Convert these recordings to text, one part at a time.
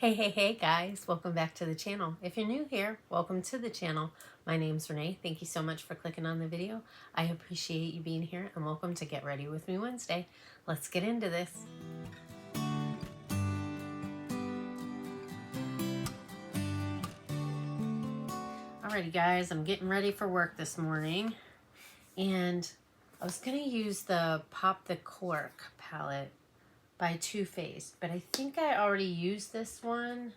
Hey guys, welcome back to the channel. If you're new here, welcome to the channel. My name's Renee. Thank you so much for clicking on the video. I appreciate you being here and welcome to Get Ready With Me Wednesday. Let's get into this. Alrighty guys, I'm getting ready for work this morning and I was going to use the Pop the Cork palette by Too Faced, but I think I already used this one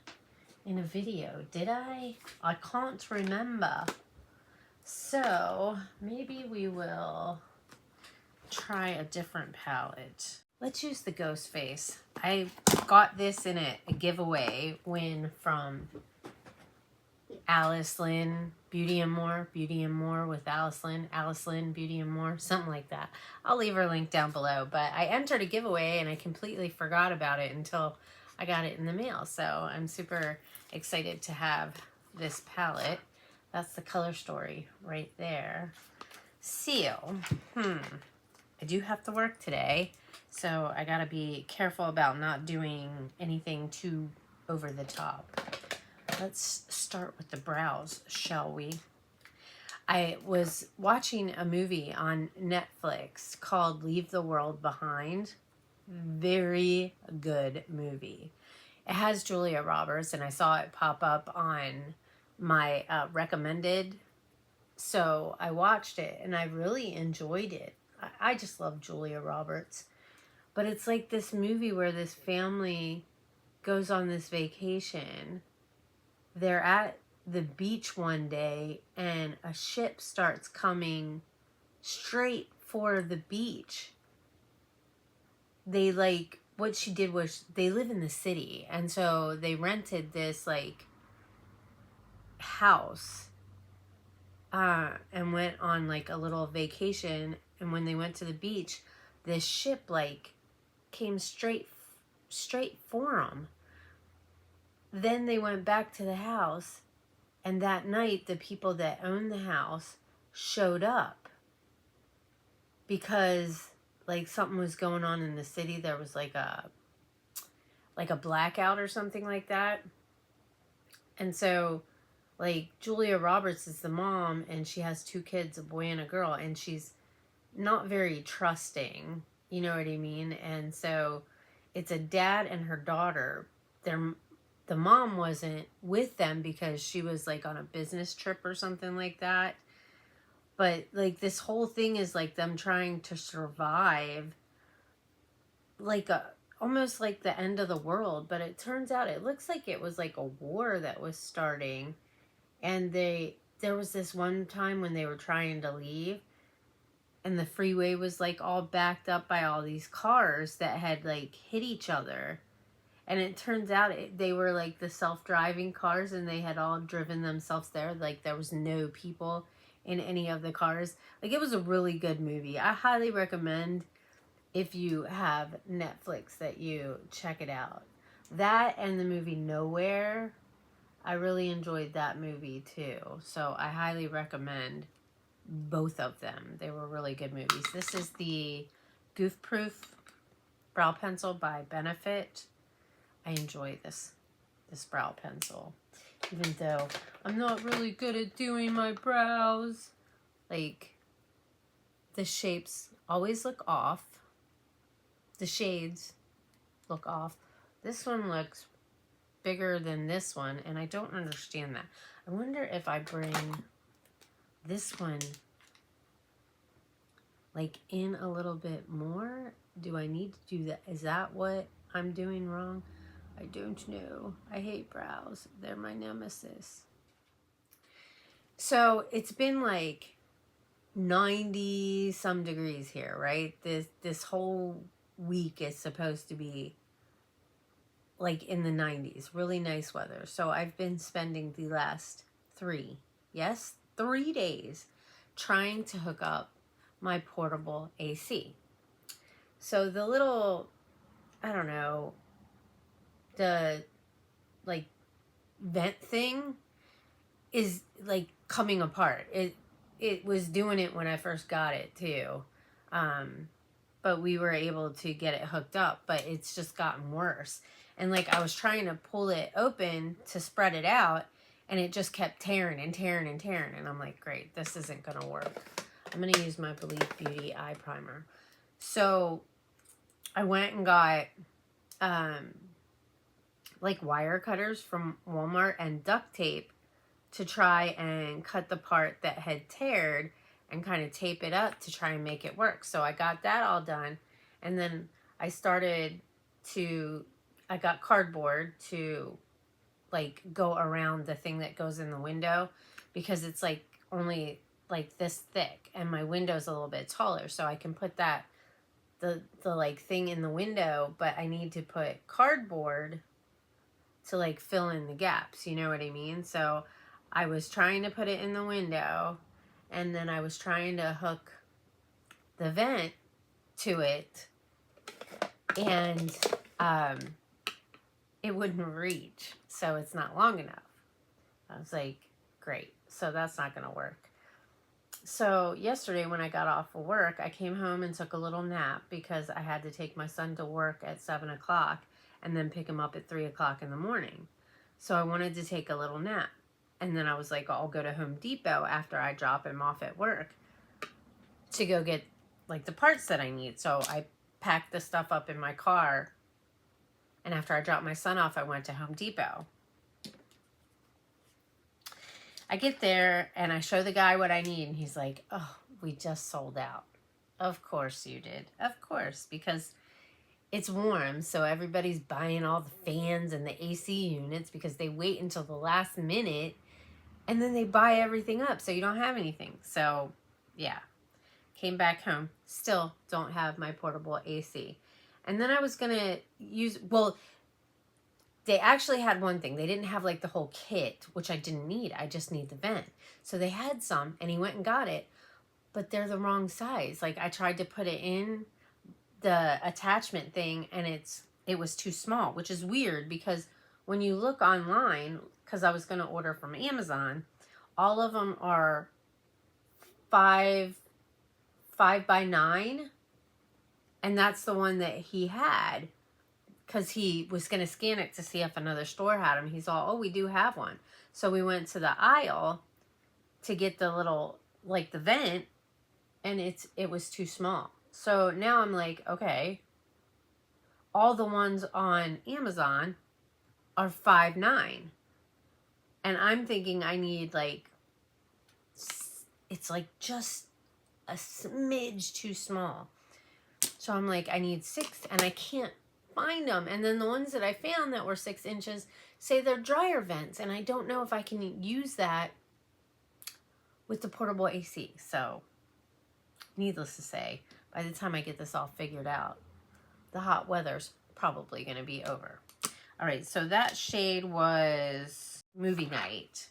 in a video. Did I? I can't remember. So maybe we will try a different palette. Let's use the Ghost Face. I got this in a giveaway win from Alice Lynn Beauty and More with Alice Lynn Beauty and More, something like that. I'll leave her link down below, but I entered a giveaway and I completely forgot about it until I got it in the mail. So I'm super excited to have this palette. That's the color story right there. Seal. I do have to work today, so I gotta be careful about not doing anything too over the top. Let's start with the brows, shall we? I was watching a movie on Netflix called Leave the World Behind. Very good movie. It has Julia Roberts, and I saw it pop up on my recommended. So I watched it, and I really enjoyed it. I just love Julia Roberts. But it's like this movie where this family goes on this vacation. They're at the beach one day and a ship starts coming straight for the beach. They what she did was they live in the city, and so they rented this house and went on a little vacation. And when they went to the beach, this ship came straight for them. Then they went back to the house, and that night the people that owned the house showed up because something was going on in the city. There was a blackout or something like that. And so Julia Roberts is the mom, and she has two kids, a boy and a girl, and she's not very trusting, you know what I mean? And so it's a dad and her daughter. The mom wasn't with them because she was on a business trip or something like that. But this whole thing is them trying to survive, almost like the end of the world. But it turns out it looks like it was a war that was starting. And there was this one time when they were trying to leave, and the freeway was all backed up by all these cars that had hit each other. And it turns out they were the self-driving cars, and they had all driven themselves there. There was no people in any of the cars. It was a really good movie. I highly recommend, if you have Netflix, that you check it out. That and the movie Nowhere, I really enjoyed that movie too. So I highly recommend both of them. They were really good movies. This is the Goof Proof Brow Pencil by Benefit. I enjoy this brow pencil, even though I'm not really good at doing my brows. The shapes always look off. The shades look off. This one looks bigger than this one, and I don't understand that. I wonder if I bring this one in a little bit more. Do I need to do that? Is that what I'm doing wrong? I don't know. I hate brows. They're my nemesis. So it's been 90 some degrees here, right? This whole week is supposed to be in the 90s. Really nice weather. So I've been spending the last 3 days trying to hook up my portable AC. So the little, I don't know, the vent thing is coming apart. It was doing it when I first got it too, but we were able to get it hooked up, but it's just gotten worse. And like I was trying to pull it open to spread it out, and it just kept tearing and tearing and tearing. And I'm like, great, this isn't going to work. I'm going to use my Believe Beauty eye primer. So I went and got like wire cutters from Walmart and duct tape to try and cut the part that had teared and kind of tape it up to try and make it work. So I got that all done. And then I got cardboard to like go around the thing that goes in the window, because it's like only like this thick and my window's a little bit taller. So I can put that, the like thing in the window, but I need to put cardboard to like fill in the gaps. You know what I mean? So I was trying to put it in the window, and then I was trying to hook the vent to it, and it wouldn't reach, so it's not long enough. I was like, great, so that's not gonna work. So yesterday when I got off of work, I came home and took a little nap because I had to take my son to work at 7 o'clock and then pick him up at 3 o'clock in the morning. So I wanted to take a little nap. And then I was like, I'll go to Home Depot after I drop him off at work to go get like the parts that I need. So I packed the stuff up in my car. And after I dropped my son off, I went to Home Depot. I get there and I show the guy what I need. And he's like, oh, we just sold out. Of course you did. Of course, because it's warm. So everybody's buying all the fans and the AC units because they wait until the last minute. And then they buy everything up, so you don't have anything. So, yeah. Came back home. Still don't have my portable AC. And then I was going to use... Well, they actually had one thing. They didn't have, like, the whole kit, which I didn't need. I just need the vent. So they had some, and he went and got it. But they're the wrong size. Like, I tried to put it in the attachment thing, and it was too small, which is weird because when you look online... because I was going to order from Amazon, all of them are 5 by 9. And that's the one that he had, because he was going to scan it to see if another store had them. He's all, oh, we do have one. So we went to the aisle to get the little, like the vent, and it was too small. So now I'm like, okay, all the ones on Amazon are 5'9". And I'm thinking I need like, it's like just a smidge too small. So I'm like, I need 6, and I can't find them. And then the ones that I found that were 6 inches say they're dryer vents. And I don't know if I can use that with the portable AC. So needless to say, by the time I get this all figured out, the hot weather's probably going to be over. All right, so that shade was Movie Night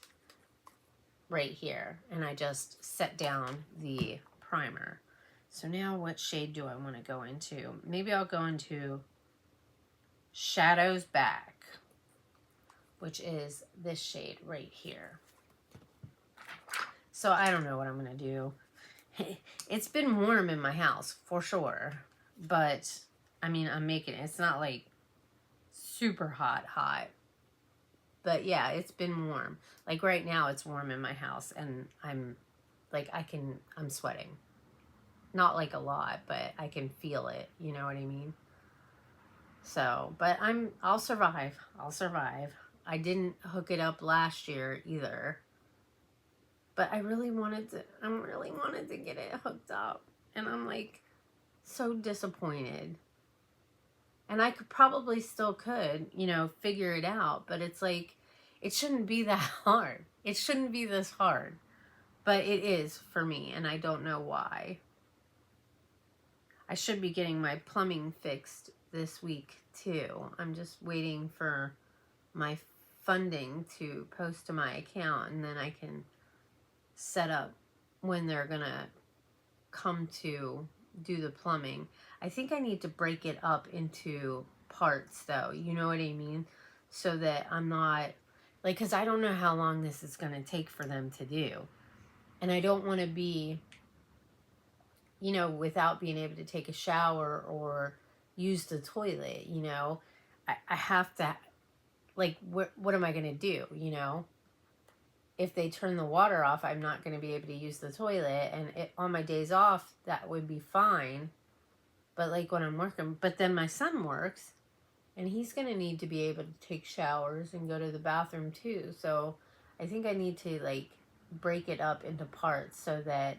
right here, and I just set down the primer. So now what shade do I want to go into? Maybe I'll go into Shadows Back, which is this shade right here. So I don't know what I'm going to do. It's been warm in my house for sure, but I mean, I'm making it. It's not like super hot. But yeah, it's been warm. Like right now it's warm in my house, and I'm like, I'm sweating. Not like a lot, but I can feel it. You know what I mean? So, but I'll survive. I'll survive. I didn't hook it up last year either. But I really wanted to get it hooked up. And I'm like so disappointed. And I probably still could, you know, figure it out. But it's like, it shouldn't be that hard. It shouldn't be this hard. But it is for me, and I don't know why. I should be getting my plumbing fixed this week too. I'm just waiting for my funding to post to my account, and then I can set up when they're gonna come to do the plumbing. I think I need to break it up into parts though, you know what I mean? So that I'm not, like, because I don't know how long this is gonna take for them to do. And I don't want to be, you know, without being able to take a shower or use the toilet, you know. I have to, like, what am I going to do, you know? If they turn the water off, I'm not going to be able to use the toilet. And on my days off, that would be fine. But, like, when I'm working, but then my son works, and he's going to need to be able to take showers and go to the bathroom too. So I think I need to, like, break it up into parts so that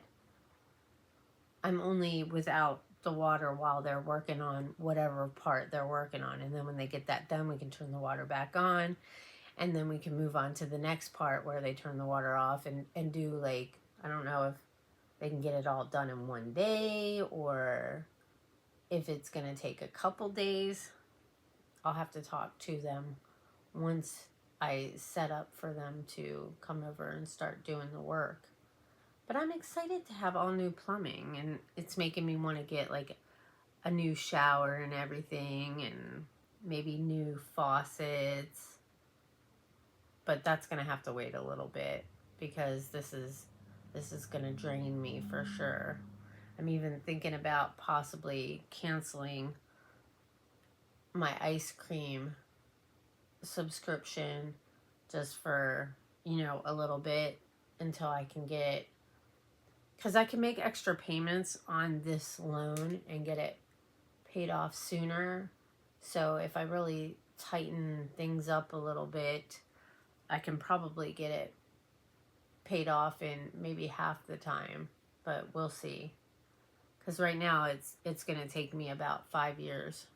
I'm only without the water while they're working on whatever part they're working on. And then when they get that done, we can turn the water back on. And then we can move on to the next part where they turn the water off and do, like, I don't know if they can get it all done in one day or if it's going to take a couple days. I'll have to talk to them once I set up for them to come over and start doing the work. But I'm excited to have all new plumbing, and it's making me want to get, like, a new shower and everything, and maybe new faucets. But that's going to have to wait a little bit because this is going to drain me for sure. I'm even thinking about possibly canceling my ice cream subscription just for, you know, a little bit until I can get, because I can make extra payments on this loan and get it paid off sooner. So if I really tighten things up a little bit, I can probably get it paid off in maybe half the time, but we'll see. Because right now it's going to take me about 5 years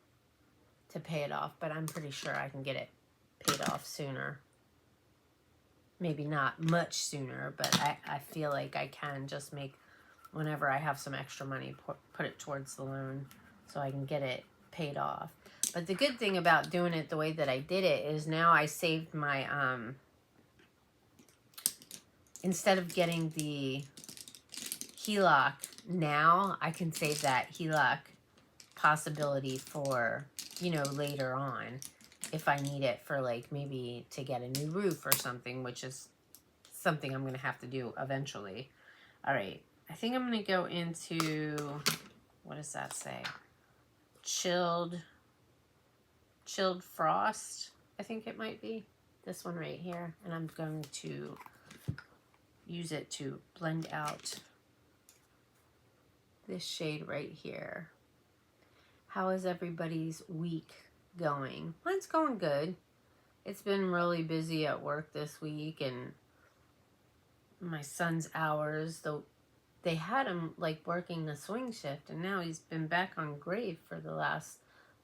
to pay it off, but I'm pretty sure I can get it paid off sooner. Maybe not much sooner, but I feel like I can just make, whenever I have some extra money, put it towards the loan so I can get it paid off. But the good thing about doing it the way that I did it is now I saved my, instead of getting the HELOC now, I can save that HELOC possibility for, you know, later on if I need it for, like, maybe to get a new roof or something, which is something I'm going to have to do eventually. All right. I think I'm going to go into, what does that say? Chilled Frost, I think it might be. This one right here. And I'm going to use it to blend out this shade right here. How is everybody's week going? Mine's going good. It's been really busy at work this week, and my son's hours, though, they had him, like, working the swing shift, and now he's been back on grade for the last,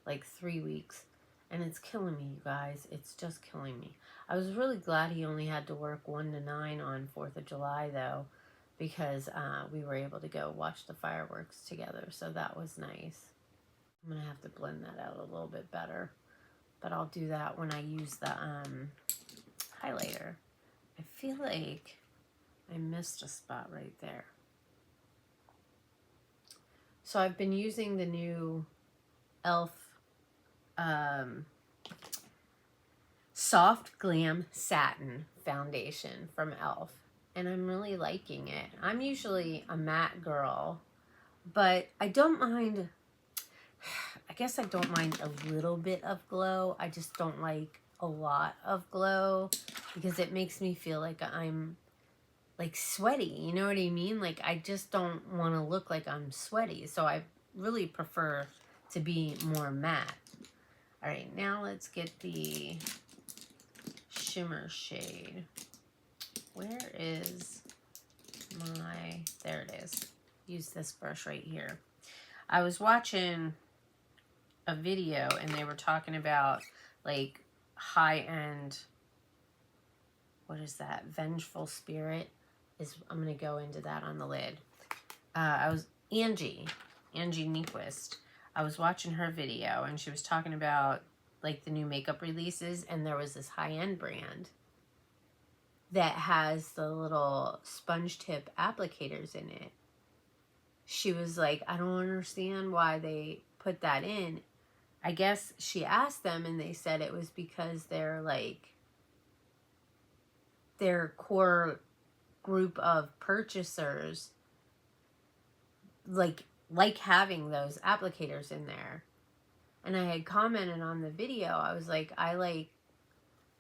like, 3 weeks. And it's killing me, you guys. It's just killing me. I was really glad he only had to work 1 to 9 on 4th of July, though, because we were able to go watch the fireworks together. So that was nice. I'm going to have to blend that out a little bit better. But I'll do that when I use the highlighter. I feel like I missed a spot right there. So I've been using the new e.l.f. Soft Glam Satin Foundation from e.l.f. And I'm really liking it. I'm usually a matte girl, but I don't mind, I guess I don't mind a little bit of glow. I just don't like a lot of glow because it makes me feel like I'm, like, sweaty. You know what I mean? Like, I just don't want to look like I'm sweaty. So I really prefer to be more matte. All right, now let's get the shimmer shade. Where is my, there it is. Use this brush right here. I was watching a video and they were talking about, like, high-end, what is that? Vengeful Spirit is, I'm going to go into that on the lid. Angie Nyquist. I was watching her video and she was talking about, like, the new makeup releases, and there was this high-end brand that has the little sponge tip applicators in it. She was like, I don't understand why they put that in. I guess she asked them and they said it was because they're, like, their core group of purchasers like having those applicators in there. And I had commented on the video. I was like,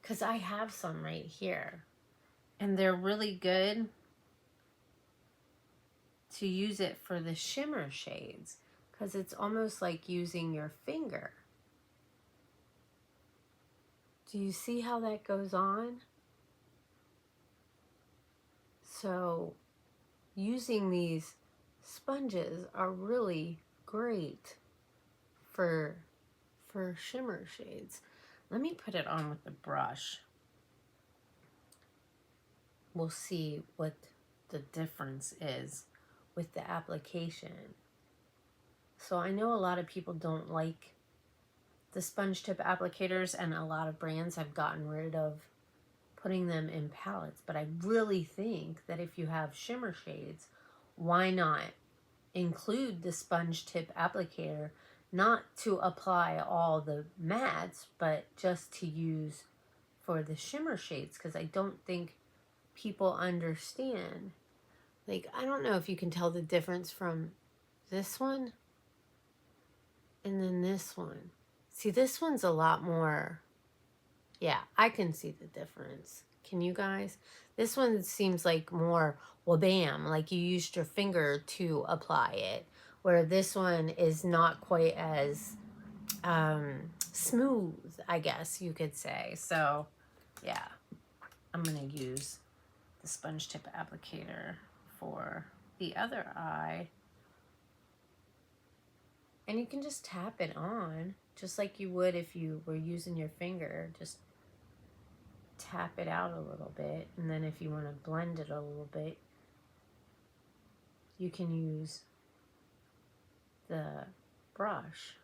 because I have some right here. And they're really good to use it for the shimmer shades. Because it's almost like using your finger. Do you see how that goes on? So using these sponges are really great for shimmer shades. Let me put it on with the brush. We'll see what the difference is with the application. So I know a lot of people don't like the sponge tip applicators, and a lot of brands have gotten rid of putting them in palettes, but I really think that if you have shimmer shades, why not include the sponge tip applicator, not to apply all the mattes, but just to use for the shimmer shades, because I don't think people understand. Like, I don't know if you can tell the difference from this one and then this one. See, this one's a lot more, yeah, I can see the difference. Can you guys? This one seems like more, well, bam, like you used your finger to apply it, where this one is not quite as smooth, I guess you could say. So, yeah, I'm going to use the sponge tip applicator for the other eye. And you can just tap it on, just like you would if you were using your finger. Just tap it out a little bit, and then if you want to blend it a little bit, you can use the brush.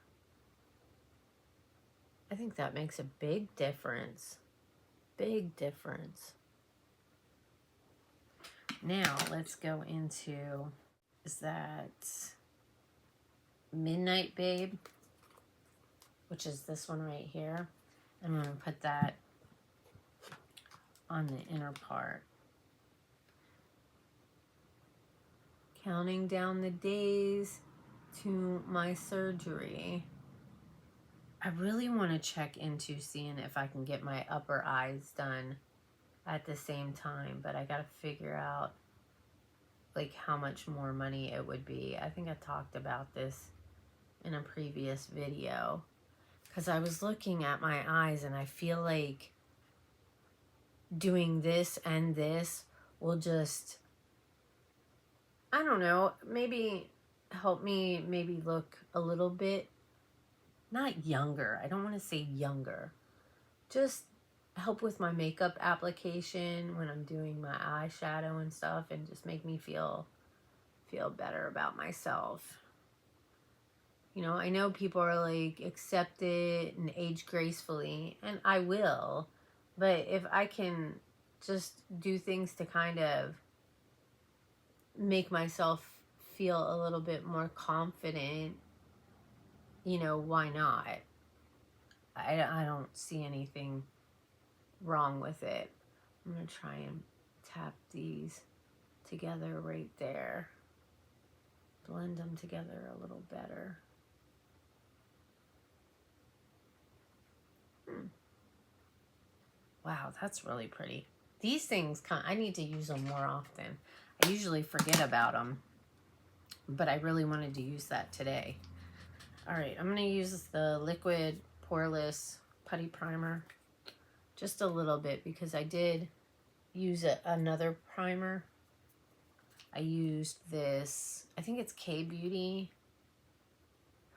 I think that makes a big difference. Big difference. Now let's go into, is that Midnight Babe, which is this one right here. I'm going to put that on the inner part. Counting down the days to my surgery. I really want to check into seeing if I can get my upper eyes done at the same time, but I got to figure out like how much more money it would be. I think I talked about this in a previous video, because I was looking at my eyes and I feel like doing this and this will just, I don't know, maybe help me maybe look a little bit, not younger, I don't want to say younger, just help with my makeup application when I'm doing my eyeshadow and stuff, and just make me feel better about myself. You know, I know people are like, accept it and age gracefully, and I will, but if I can just do things to kind of make myself feel a little bit more confident, you know, why not? I don't see anything wrong with it. I'm going to try and tap these together right there. Blend them together a little better. Wow, that's really pretty. These things, I need to use them more often. I usually forget about them, but I really wanted to use that today. All right, I'm going to use the liquid poreless putty primer just a little bit, because I did use another primer. I used this, I think it's K-Beauty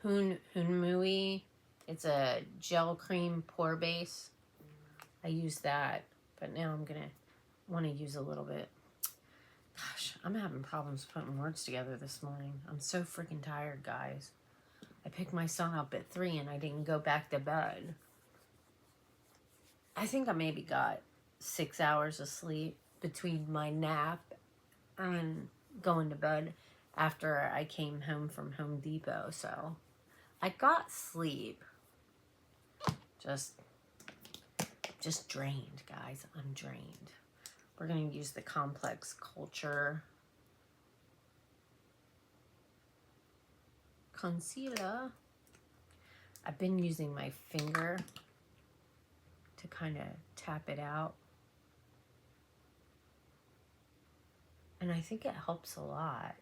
Hunmui. It's a gel cream pore base. I used that, but now I'm gonna want to use a little bit. Gosh, I'm having problems putting words together this morning. I'm so freaking tired, guys. I picked my son up at 3 and I didn't go back to bed. I think I maybe got 6 hours of sleep between my nap and going to bed after I came home from Home Depot. So I got sleep. Just drained, guys. I'm drained. We're going to use the Complex Culture Concealer. I've been using my finger to kind of tap it out. And I think it helps a lot.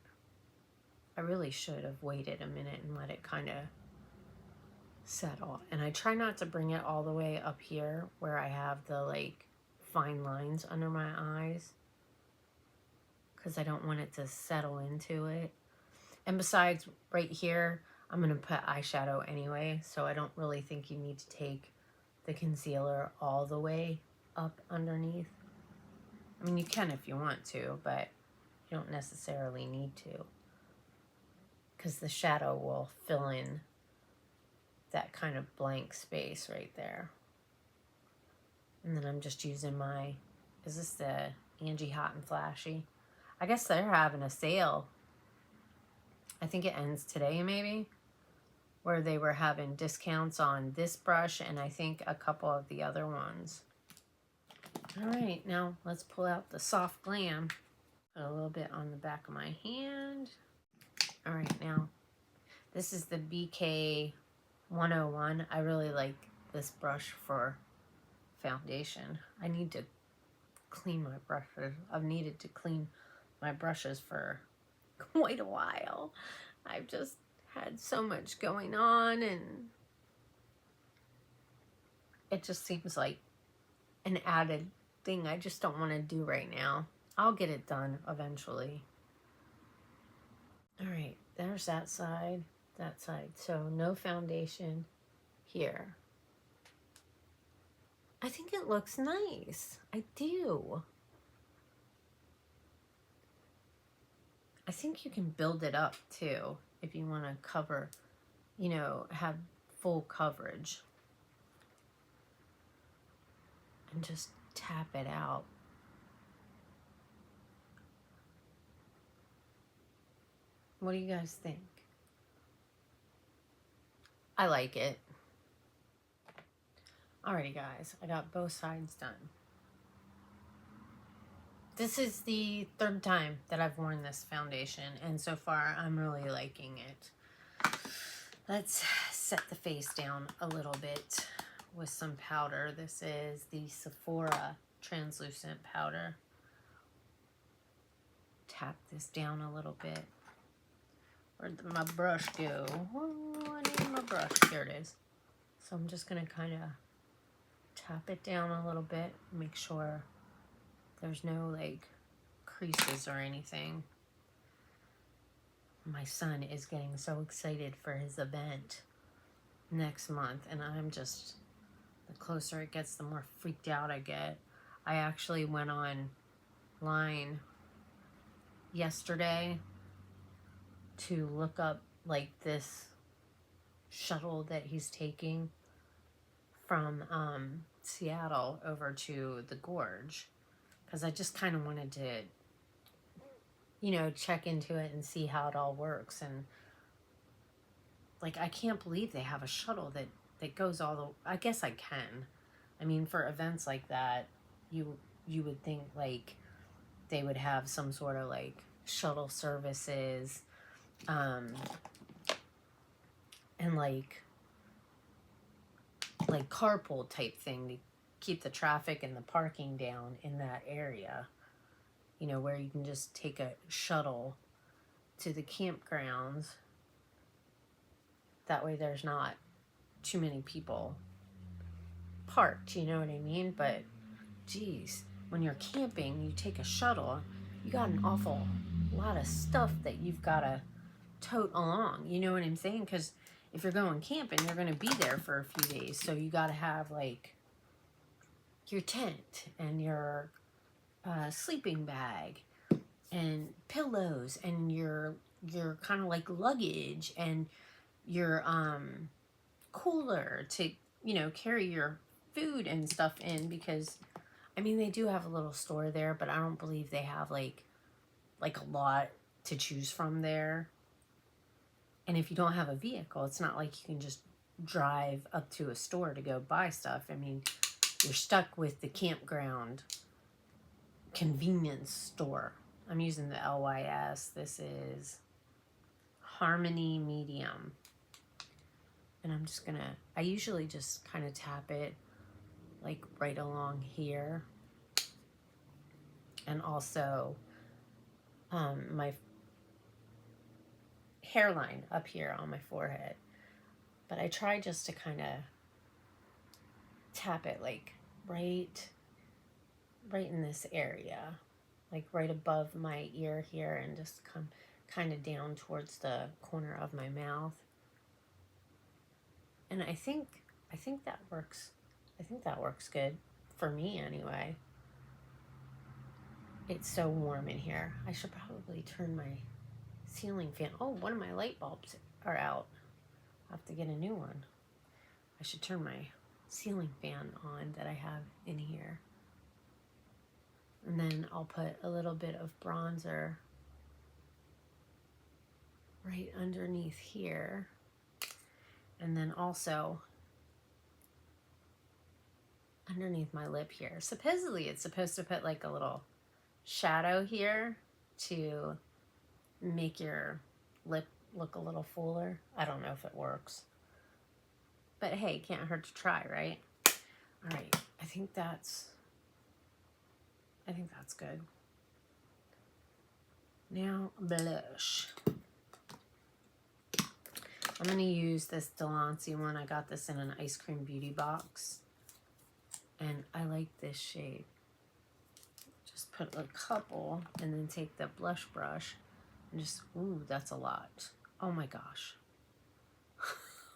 I really should have waited a minute and let it kind of settle. And I try not to bring it all the way up here where I have the like fine lines under my eyes, because I don't want it to settle into it. And besides, right here, I'm going to put eyeshadow anyway, so I don't really think you need to take the concealer all the way up underneath. I mean, you can if you want to, but you don't necessarily need to, because the shadow will fill in that kind of blank space right there. And then I'm just using my, is this the Angie Hot and Flashy? I guess they're having a sale. I think it ends today maybe, where they were having discounts on this brush and I think a couple of the other ones. All right, now let's pull out the Soft Glam. Put a little bit on the back of my hand. All right, now this is the BK 101. I really like this brush for foundation. I need to clean my brushes. I've needed to clean my brushes for quite a while. I've just had so much going on and it just seems like an added thing I just don't want to do right now. I'll get it done eventually. All right, there's that side, that side. So no foundation here. I think it looks nice. I do. I think you can build it up too if you want to cover, you know, have full coverage. And just tap it out. What do you guys think? I like it. Alrighty guys, I got both sides done. This is the third time that I've worn this foundation, and so far I'm really liking it. Let's set the face down a little bit with some powder. This is the Sephora translucent powder. Tap this down a little bit. Where'd my brush go? Oh, I need my brush. Here it is. So I'm just gonna kind of tap it down a little bit, make sure there's no like creases or anything. My son is getting so excited for his event next month, and I'm just, the closer it gets, the more freaked out I get. I actually went online yesterday to look up like this shuttle that he's taking from Seattle over to the Gorge, because I just kind of wanted to, you know, check into it and see how it all works. And like, I can't believe they have a shuttle that goes all the, I guess I can. I mean, for events like that, you would think like they would have some sort of like shuttle services, and like carpool type thing to keep the traffic and the parking down in that area, you know, where you can just take a shuttle to the campgrounds. That way there's not too many people parked, you know what I mean? But geez, when you're camping, you take a shuttle, you got an awful lot of stuff that you've got to tote along, you know what I'm saying? Because if you're going camping, you're going to be there for a few days, so you got to have like your tent and your sleeping bag and pillows and your kind of like luggage and your cooler to, you know, carry your food and stuff in, because I mean, they do have a little store there, but I don't believe they have like a lot to choose from there. And if you don't have a vehicle, it's not like you can just drive up to a store to go buy stuff. I mean, you're stuck with the campground convenience store. I'm using the LYS. This is Harmony Medium. And I'm just gonna, I usually just kind of tap it like right along here. And also my hairline up here on my forehead. But I try just to kind of tap it like right in this area, like right above my ear here, and just come kind of down towards the corner of my mouth. And I think that works. I think that works good for me anyway. It's so warm in here. I should probably turn my ceiling fan. Oh, one of my light bulbs are out. I'll have to get a new one. I should turn my ceiling fan on that I have in here. And then I'll put a little bit of bronzer right underneath here. And then also underneath my lip here. Supposedly it's supposed to put like a little shadow here to make your lip look a little fuller. I don't know if it works. But hey, can't hurt to try, right? All right, I think that's good. Now, blush. I'm going to use this Delancey one. I got this in an ice cream beauty box. And I like this shade. Just put a couple and then take the blush brush and just, ooh, that's a lot. Oh my gosh.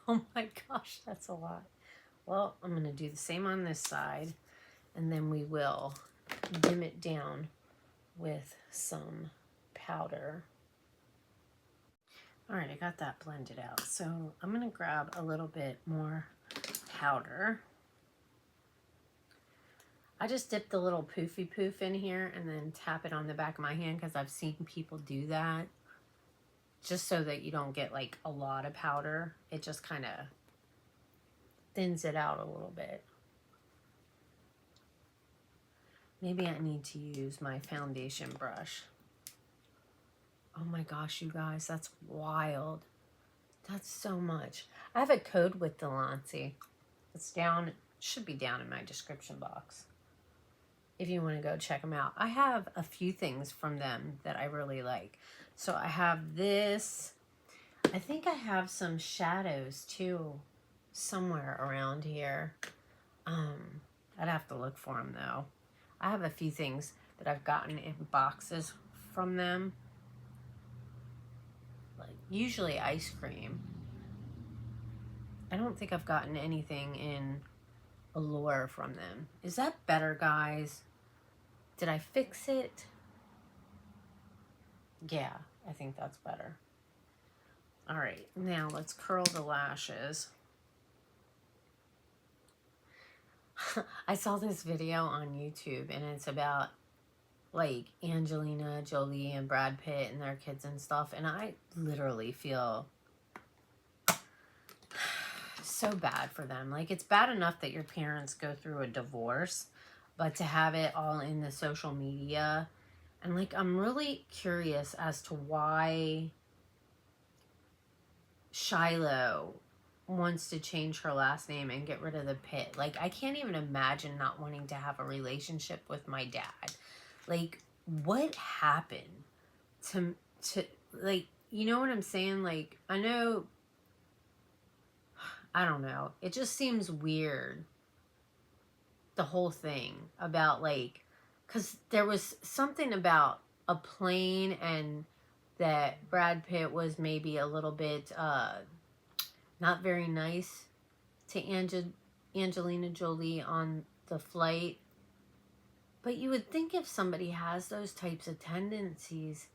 Oh my gosh, that's a lot. Well, I'm going to do the same on this side. And then we will dim it down with some powder. All right, I got that blended out. So I'm going to grab a little bit more powder. I just dipped a little poofy poof in here and then tap it on the back of my hand because I've seen people do that. Just so that you don't get like a lot of powder. It just kind of thins it out a little bit. Maybe I need to use my foundation brush. Oh my gosh, you guys, that's wild. That's so much. I have a code with Delancey. It's down, should be down in my description box if you want to go check them out. I have a few things from them that I really like. So I have this. I think I have some shadows too somewhere around here. I'd have to look for them though. I have a few things that I've gotten in boxes from them. Like usually ice cream. I don't think I've gotten anything in Allure from them. Is that better, guys? Did I fix it? Yeah, I think that's better. All right, now let's curl the lashes. I saw this video on YouTube and it's about like Angelina Jolie and Brad Pitt and their kids and stuff. And I literally feel so bad for them. Like it's bad enough that your parents go through a divorce, but to have it all in the social media. And like, I'm really curious as to why Shiloh wants to change her last name and get rid of the Pitt. Like, I can't even imagine not wanting to have a relationship with my dad. Like, what happened to like, you know what I'm saying? Like, I know, I don't know. It just seems weird, the whole thing about like, because there was something about a plane and that Brad Pitt was maybe a little bit not very nice to Angelina Jolie on the flight. But you would think if somebody has those types of tendencies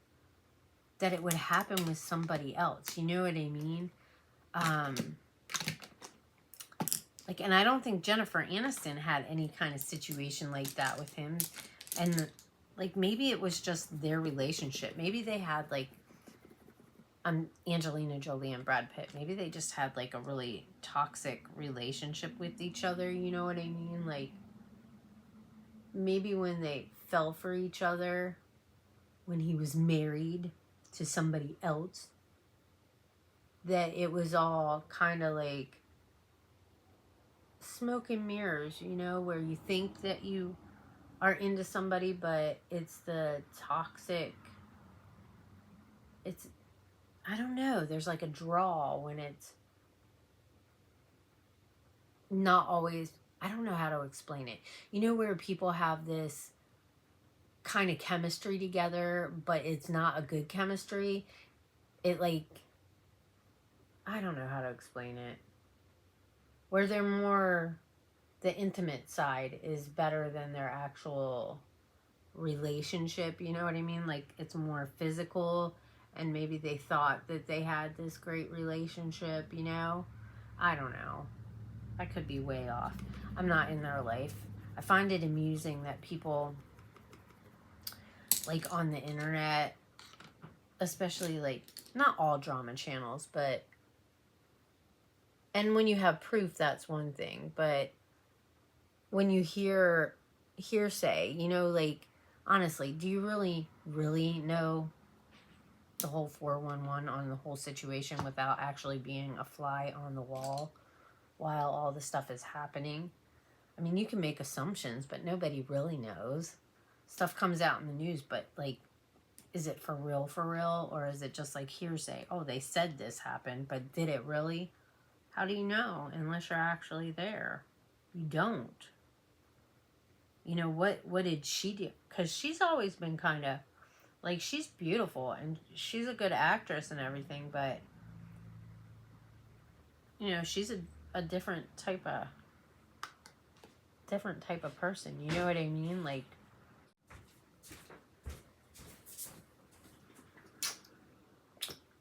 that it would happen with somebody else. You know what I mean? Like, and I don't think Jennifer Aniston had any kind of situation like that with him. And like, maybe it was just their relationship. Maybe they had like, Angelina Jolie and Brad Pitt. Maybe they just had like a really toxic relationship with each other. You know what I mean? Like, maybe when they fell for each other, when he was married to somebody else, that it was all kind of like smoke and mirrors, you know, where you think that you are into somebody, but it's the toxic, it's, I don't know, there's like a draw when it's not always, I don't know how to explain it. You know, where people have this kind of chemistry together, but it's not a good chemistry. It like, I don't know how to explain it. Where they're more, the intimate side is better than their actual relationship, you know what I mean? Like, it's more physical, and maybe they thought that they had this great relationship, you know? I don't know. I could be way off. I'm not in their life. I find it amusing that people, like, on the internet, especially, like, not all drama channels, but, and when you have proof, that's one thing, but when you hear hearsay, you know, like, honestly, do you really know the whole 411 on the whole situation without actually being a fly on the wall while all this stuff is happening? I mean, you can make assumptions, but nobody really knows. Stuff comes out in the news, but, like, is it for real, or is it just like hearsay? Oh, they said this happened, but did it really? How do you know unless you're actually there? You don't. You know, what did she do? Because she's always been kind of, like, she's beautiful and she's a good actress and everything, but, you know, she's a different type of person. You know what I mean? Like,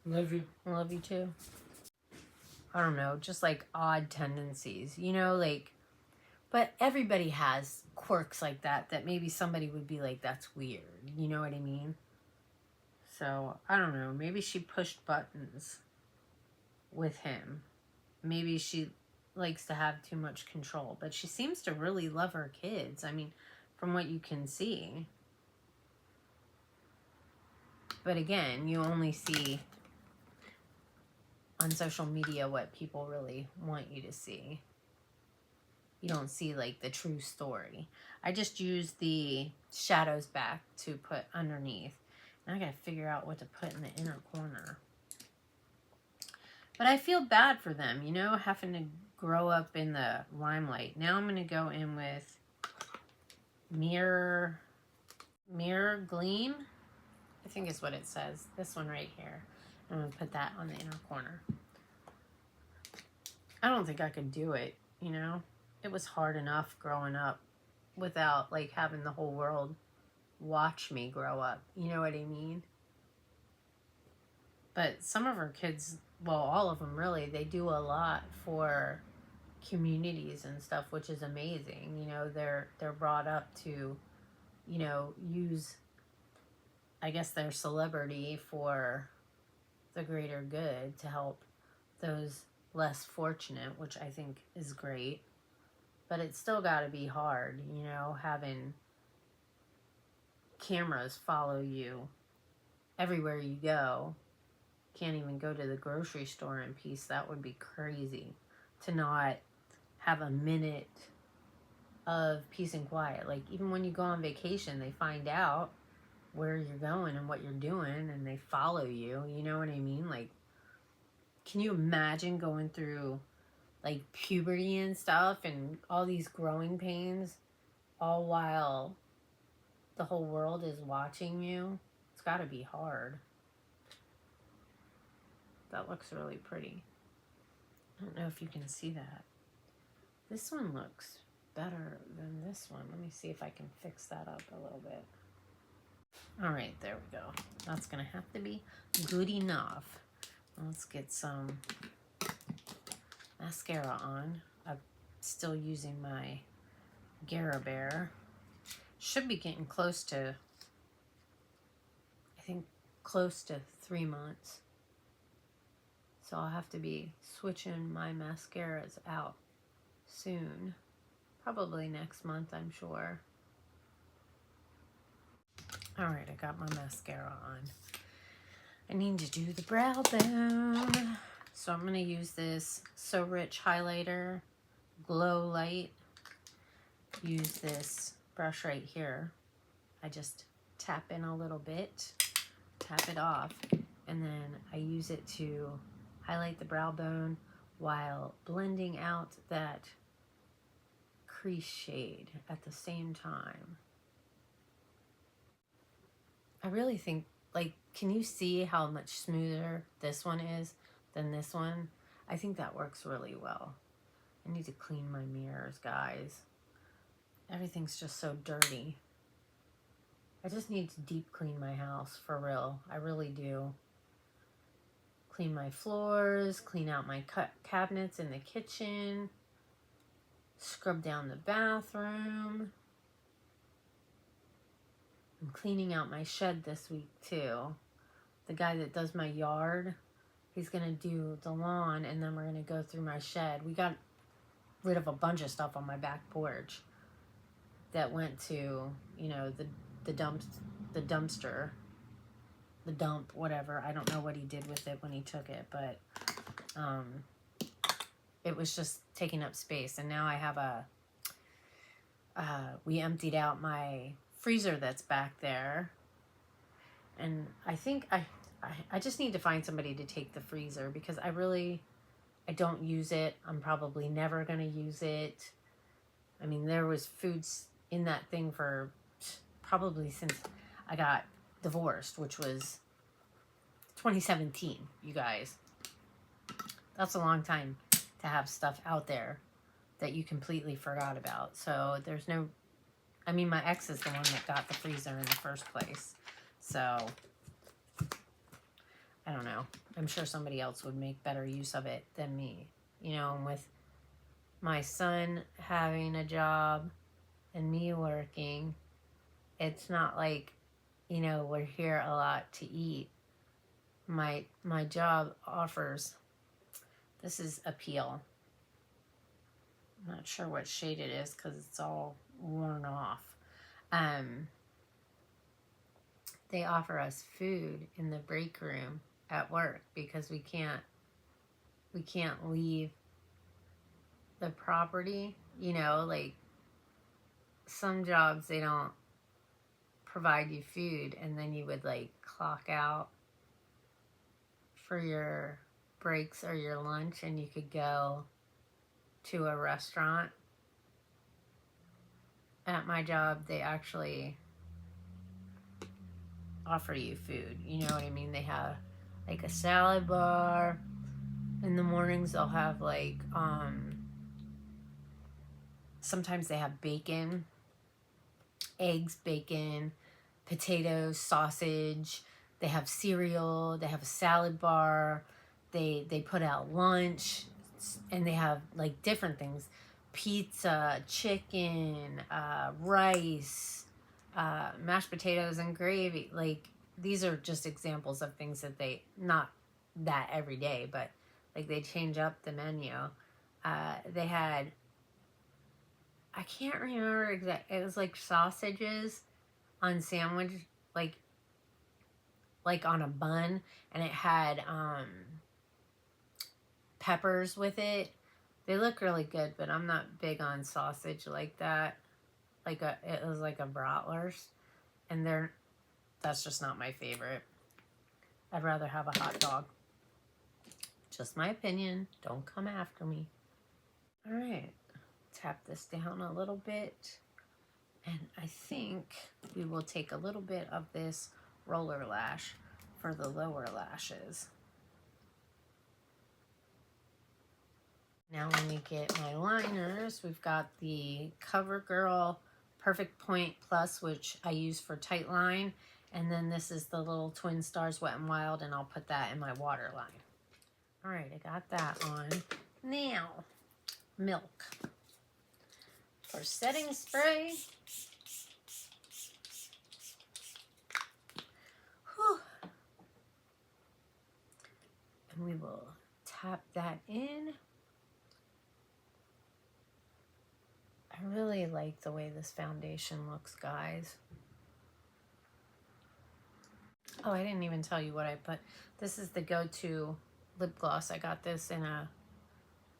love you. I love you too. I don't know, just like odd tendencies, you know, like, but everybody has quirks like that maybe somebody would be like, that's weird. You know what I mean? So, I don't know. Maybe she pushed buttons with him. Maybe she likes to have too much control. But she seems to really love her kids. I mean, from what you can see. But again, you only see on social media what people really want you to see. You don't see, like, the true story. I just use the shadows back to put underneath. Now I gotta figure out what to put in the inner corner. But I feel bad for them, you know, having to grow up in the limelight. Now I'm gonna go in with Mirror Gleam. I think is what it says. This one right here. I'm gonna put that on the inner corner. I don't think I could do it, you know. It was hard enough growing up without, like, having the whole world watch me grow up. You know what I mean? But some of her kids, well, all of them really, they do a lot for communities and stuff, which is amazing. You know, they're brought up to, you know, use, I guess, their celebrity for the greater good to help those less fortunate, which I think is great. But it's still got to be hard, you know, having cameras follow you everywhere you go. Can't even go to the grocery store in peace. That would be crazy to not have a minute of peace and quiet. Like, even when you go on vacation, they find out where you're going and what you're doing, and they follow you. You know what I mean? Like, can you imagine going through, like, puberty and stuff and all these growing pains, all while the whole world is watching you? It's got to be hard. That looks really pretty. I don't know if you can see that. This one looks better than this one. Let me see if I can fix that up a little bit. All right, there we go. That's going to have to be good enough. Let's get some mascara on. I'm still using my GRWM. Should be getting close to, I think, close to 3 months. So I'll have to be switching my mascaras out soon. Probably next month, I'm sure. All right, I got my mascara on. I need to do the brow bone. So I'm going to use this So Rich highlighter, Glow Light. Use this brush right here. I just tap in a little bit, tap it off, and then I use it to highlight the brow bone while blending out that crease shade at the same time. I really think, like, can you see how much smoother this one is than this one? I think that works really well. I need to clean my mirrors, guys. Everything's just so dirty. I just need to deep clean my house, for real. I really do. Clean my floors, clean out my cabinets in the kitchen, scrub down the bathroom. I'm cleaning out my shed this week too. The guy that does my yard, he's gonna do the lawn, and then we're gonna go through my shed. We got rid of a bunch of stuff on my back porch that went to, you know, the dumpster, the dump, whatever. I don't know what he did with it when he took it, but it was just taking up space. And now I have we emptied out my freezer that's back there, and I think I just need to find somebody to take the freezer, because I don't use it. I'm probably never gonna use it. I mean, there was foods in that thing for probably since I got divorced, which was 2017, you guys. That's a long time to have stuff out there that you completely forgot about. So there's no, I mean, my ex is the one that got the freezer in the first place. So I don't know. I'm sure somebody else would make better use of it than me. You know, and with my son having a job and me working, it's not like, you know, we're here a lot to eat. My job offers, this is a peel. I'm not sure what shade it is because it's all worn off. They offer us food in the break room at work because we can't leave the property. You know, like some jobs, they don't provide you food, and then you would like clock out for your breaks or your lunch and you could go to a restaurant. At my job, they actually offer you food. You know what I mean? They have like a salad bar. In the mornings, they'll have like, sometimes they have bacon, eggs, bacon, potatoes, sausage. They have cereal. They have a salad bar. They put out lunch, and they have like different things: pizza, chicken, rice, mashed potatoes and gravy. Like, these are just examples of things that they, not that every day, but like they change up the menu. They had, I can't remember exactly, it was like sausages on sandwich, like on a bun, and it had peppers with it. They look really good, but I'm not big on sausage like that. It was like a bratwurst, and that's just not my favorite. I'd rather have a hot dog. Just my opinion. Don't come after me. All right, tap this down a little bit, and I think we will take a little bit of this roller lash for the lower lashes. Now let me get my liners. We've got the CoverGirl Perfect Point Plus, which I use for tight line. And then this is the little Twin Stars Wet n Wild, and I'll put that in my waterline. All right, I got that on. Now, milk. For setting spray. Whew. And we will tap that in. I really like the way this foundation looks, guys. Oh, I didn't even tell you what I put. This is the Go-To lip gloss. I got this in a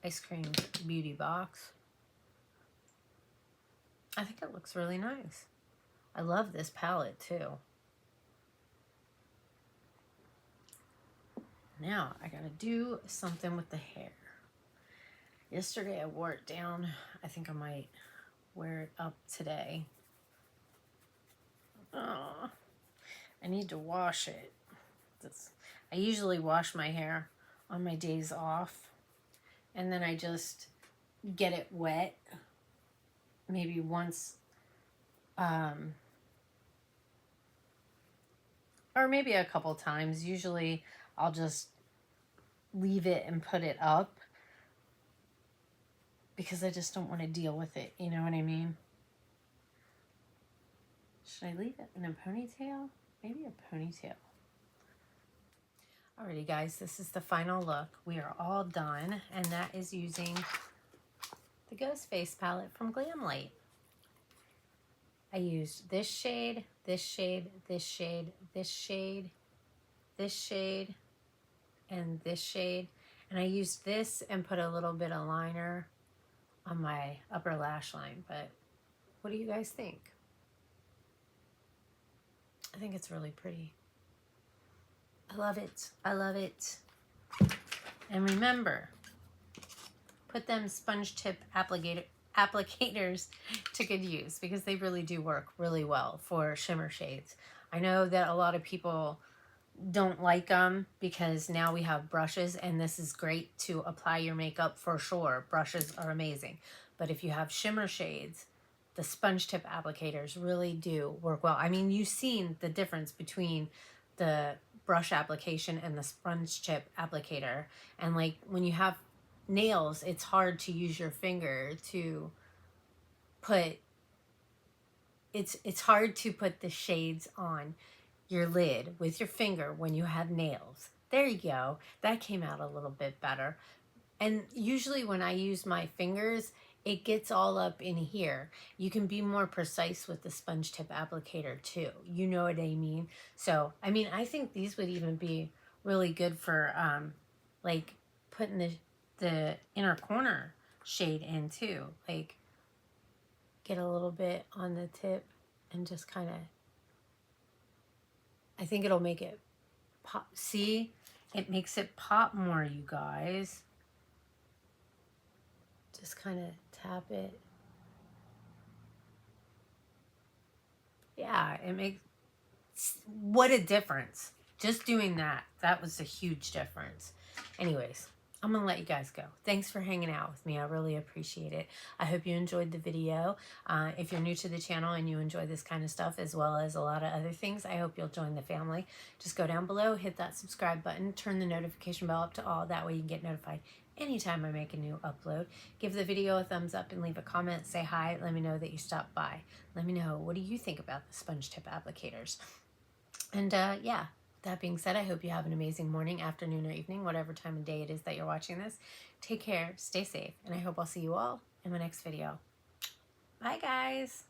ice cream beauty box. I think it looks really nice. I love this palette too. Now I gotta do something with the hair. Yesterday I wore it down. I think I might wear it up today. Oh, I need to wash it. I usually wash my hair on my days off, and then I just get it wet maybe once, or maybe a couple times. Usually I'll just leave it and put it up because I just don't want to deal with it. You know what I mean? Should I leave it in a ponytail? Maybe a ponytail. Alrighty guys, this is the final look. We are all done, and that is using the Ghost Face palette from GLAMLITE. I used this shade, this shade, this shade, this shade, this shade, and this shade. And I used this and put a little bit of liner on my upper lash line. But what do you guys think? I think it's really pretty. I love it. I love it. And remember, put them sponge tip applicators to good use, because they really do work really well for shimmer shades. I know that a lot of people don't like them because now we have brushes, and this is great to apply your makeup for sure. Brushes are amazing. But if you have shimmer shades, the sponge tip applicators really do work well. I mean, you've seen the difference between the brush application and the sponge tip applicator. And like when you have nails, it's hard to use your finger to put, it's hard to put the shades on your lid with your finger when you have nails. There you go. That came out a little bit better. And usually when I use my fingers, it gets all up in here. You can be more precise with the sponge tip applicator too. You know what I mean? So, I mean, I think these would even be really good for like putting the inner corner shade in too. Like get a little bit on the tip and just kind of, I think it'll make it pop. See, it makes it pop more, you guys. Just kind of tap it. Yeah, it makes, what a difference. Just doing that, that was a huge difference. Anyways, I'm gonna let you guys go. Thanks for hanging out with me. I really appreciate it. I hope you enjoyed the video. If you're new to the channel and you enjoy this kind of stuff as well as a lot of other things, I hope you'll join the family. Just go down below, hit that subscribe button, turn the notification bell up to all. That way you can get notified anytime I make a new upload. Give the video a thumbs up and leave a comment. Say hi. Let me know that you stopped by. Let me know, what do you think about the sponge tip applicators? And yeah. That being said, I hope you have an amazing morning, afternoon, or evening, whatever time of day it is that you're watching this. Take care, stay safe, and I hope I'll see you all in my next video. Bye, guys.